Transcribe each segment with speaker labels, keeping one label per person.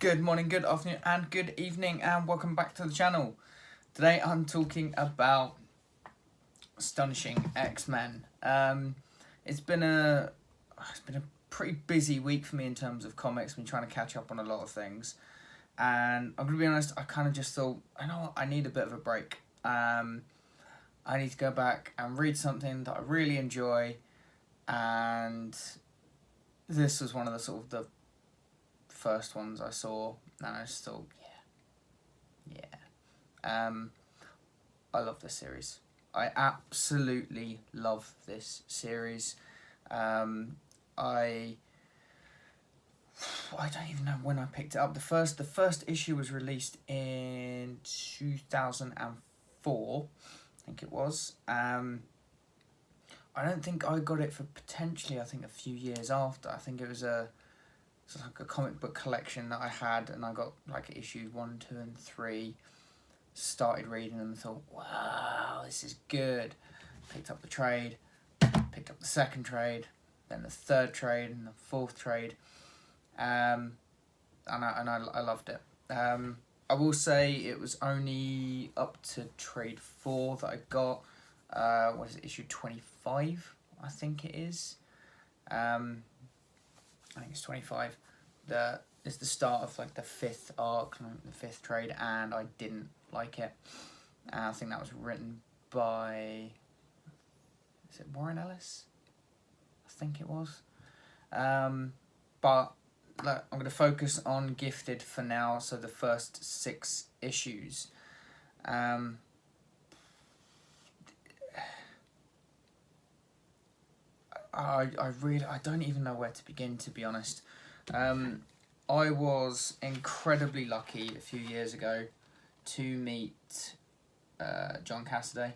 Speaker 1: Good morning, good afternoon, and good evening, and welcome back to the channel. Today I'm talking about Astonishing X-Men. It's been a pretty busy week for me in terms of comics. I've been trying to catch up on a lot of things, and I'm gonna be honest. I kind of just thought, I know what, I need a bit of a break. I need to go back and read something that I really enjoy, and this was one of the first ones I saw, and I just thought, I love this series. I absolutely love this series. I don't even know when I picked it up. The first issue was released in 2004, I think it was. I don't think I got it for potentially, I think, a few years after. I think it was like a comic book collection that I had, and I got like issues 1, 2, and 3. Started reading them and thought, wow, this is good. Picked up the trade, picked up the second trade, then the third trade, and the fourth trade, and I loved it. I will say it was only up to trade 4 that I got. What is it, issue 25? I think it is. I think it's 25. That is the start of like the 5th arc, the 5th trade, and I didn't like it. I think that was written by, is it Warren Ellis? I think it was. But look, I'm going to focus on Gifted for now, so the first 6 issues. I don't even know where to begin, to be honest. I was incredibly lucky a few years ago to meet John Cassaday,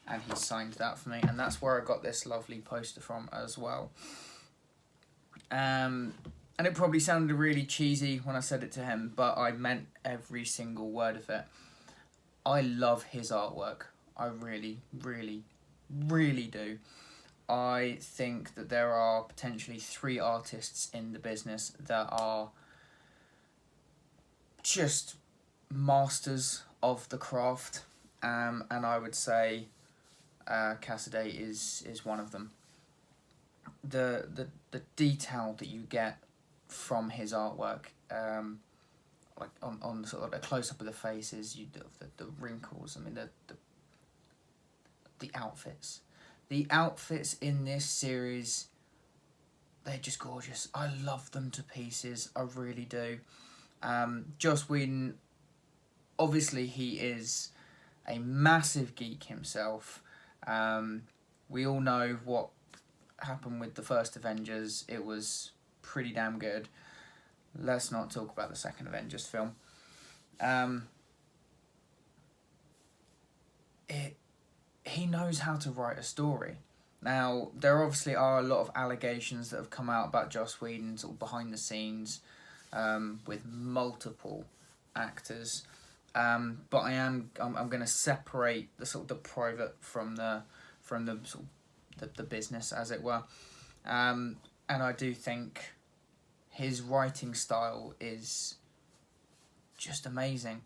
Speaker 1: and he signed that for me, and that's where I got this lovely poster from as well. And it probably sounded really cheesy when I said it to him, but I meant every single word of it. I love his artwork. I really, really, really do. I think that there are potentially 3 artists in the business that are just masters of the craft, and I would say Cassaday is one of them. The detail that you get from his artwork, like on sort of a close up of the faces, the wrinkles. I mean the outfits. The outfits in this series, they're just gorgeous. I love them to pieces. I really do. Joss Whedon, obviously he is a massive geek himself. We all know what happened with the first Avengers. It was pretty damn good. Let's not talk about the second Avengers film. He knows how to write a story. Now, there obviously are a lot of allegations that have come out about Joss Whedon sort of behind the scenes, with multiple actors. But I'm going to separate the sort of the private from the sort of the business, as it were. And I do think his writing style is just amazing,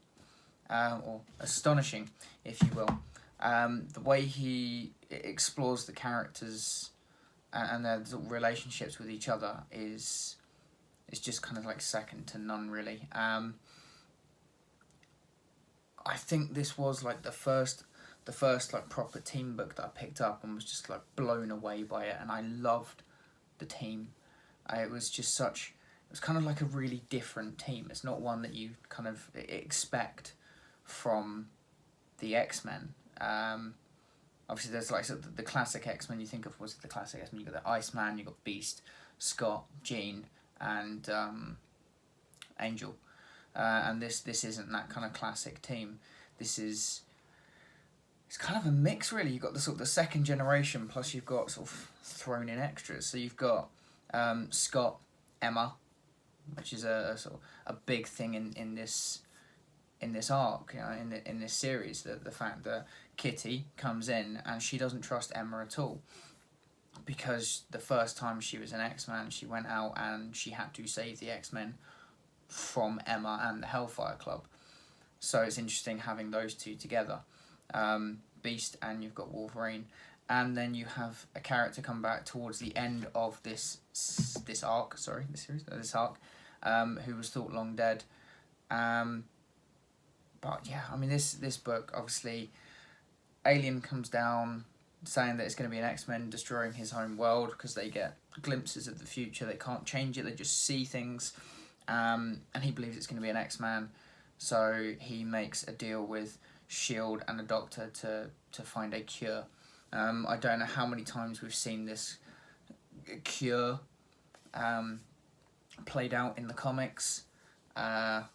Speaker 1: or astonishing, if you will. The way he explores the characters and their sort of relationships with each other is just kind of like second to none, really. I think this was like the first like proper team book that I picked up and was just like blown away by it, and I loved the team. It was kind of like a really different team. It's not one that you kind of expect from the X-Men. Obviously there's like sort of the classic X-Men you think of. Was it the classic X-Men? You got the Iceman, you got Beast, Scott, Jean, and Angel. And this isn't that kind of classic team. It's kind of a mix, really. You've got the sort of the second generation, plus you've got sort of thrown in extras. So you've got Scott, Emma, which is a sort of a big thing in this arc, you know, in this series. The fact that Kitty comes in and she doesn't trust Emma at all, because the first time she was an X-Man, she went out and she had to save the X-Men from Emma and the Hellfire Club. So it's interesting having those two together, Beast and you've got Wolverine, and then you have a character come back towards the end of this arc, who was thought long dead. But yeah, I mean this book, obviously, Alien comes down saying that it's going to be an X-Men destroying his home world because they get glimpses of the future. They can't change it, they just see things, and he believes it's going to be an X-Man. So he makes a deal with S.H.I.E.L.D. and a doctor to find a cure. I don't know how many times we've seen this cure played out in the comics, but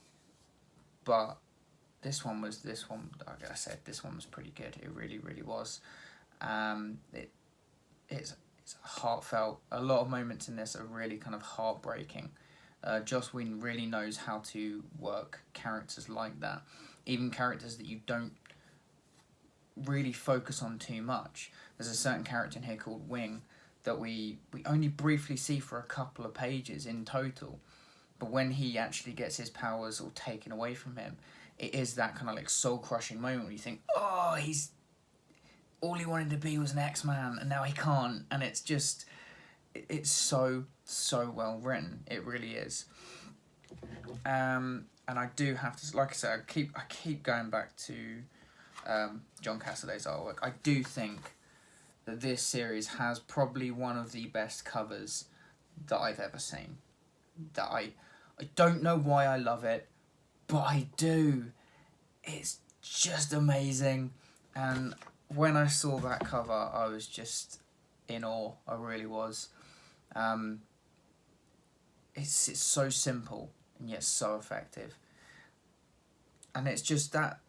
Speaker 1: this one, like I said, this one was pretty good. It really, really was. It's heartfelt. A lot of moments in this are really kind of heartbreaking. Joss Whedon really knows how to work characters like that, even characters that you don't really focus on too much. There's a certain character in here called Wing that we only briefly see for a couple of pages in total, but when he actually gets his powers all taken away from him, it is that kind of like soul-crushing moment where you think, oh, he's all he wanted to be was an X-Man and now he can't, and it's just, it's so well written. It really is. And I do have to, like I said, I keep going back to John Cassaday's artwork. I do think that this series has probably one of the best covers that I've ever seen. That I don't know why I love it, but I do. It's just amazing. And when I saw that cover, I was just in awe. I really was. It's so simple and yet so effective. And it's just that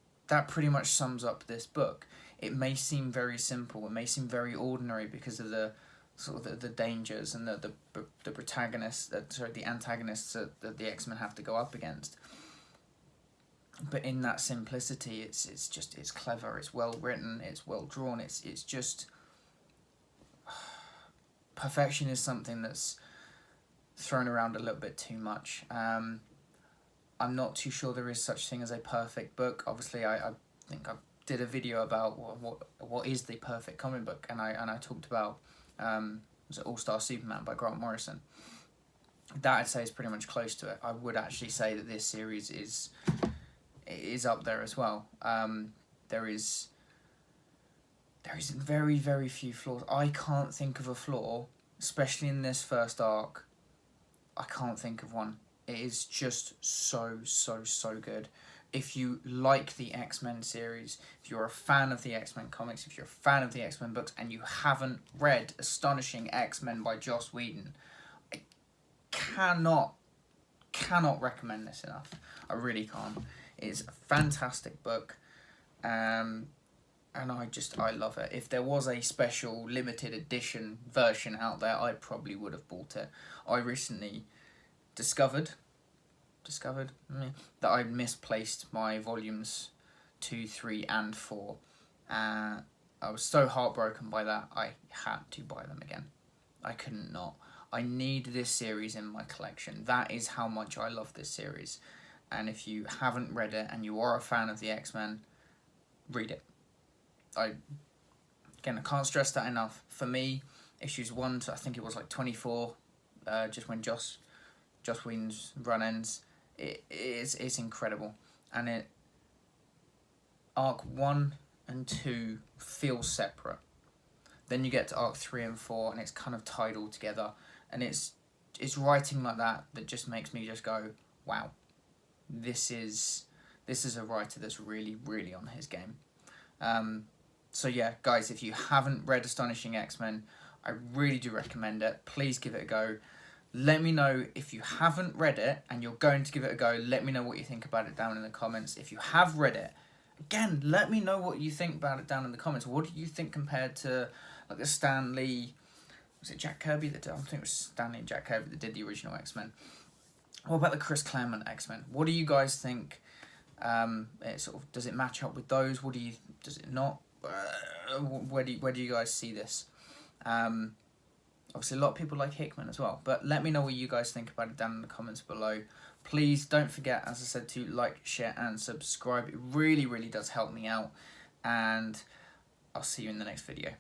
Speaker 1: pretty much sums up this book. It may seem very simple, it may seem very ordinary because of the sort of the dangers and the protagonists, the antagonists that the X-Men have to go up against. But in that simplicity, it's clever, it's well written, it's well drawn, it's just perfection is something that's thrown around a little bit too much. I'm not too sure there is such thing as a perfect book. Obviously, I think I did a video about what is the perfect comic book, and I talked about was it All-Star Superman by Grant Morrison. That I'd say is pretty much close to it. I would actually say that this series is up there as well. There is very, very few flaws. I can't think of a flaw, especially in this first arc. I can't think of one. It is just so good. If you like the X-Men series, if you're a fan of the X-Men comics, if you're a fan of the X-Men books, and you haven't read Astonishing X-Men by Joss Whedon, I cannot recommend this enough. I really can't. It's a fantastic book, and I love it. If there was a special limited edition version out there, I probably would have bought it. I recently discovered that I misplaced my volumes 2, 3, and 4. I was so heartbroken by that, I had to buy them again. I couldn't not. I need this series in my collection. That is how much I love this series. And if you haven't read it and you are a fan of the X-Men, read it. I can't stress that enough. For me, issues 1 to I think it was like 24, just when Joss Whedon's run ends, it's incredible. And arc 1 and 2 feel separate. Then you get to arc 3 and 4 and it's kind of tied all together, and it's writing like that just makes me just go, wow, this is a writer that's really, really on his game. So yeah, guys, if you haven't read Astonishing X-Men, I really do recommend it. Please give it a go. Let me know if you haven't read it and you're going to give it a go. Let me know what you think about it down in the comments. If you have read it, again, let me know what you think about it down in the comments. What do you think compared to like the Stan Lee, was it Jack Kirby that did? I think it was Stan Lee and Jack Kirby that did the original X-Men. What about the Chris Claremont X-Men? What do you guys think? Does it match up with those? Does it not? Where do you guys see this? Obviously, a lot of people like Hickman as well. But let me know what you guys think about it down in the comments below. Please don't forget, as I said, to like, share, and subscribe. It really, really does help me out. And I'll see you in the next video.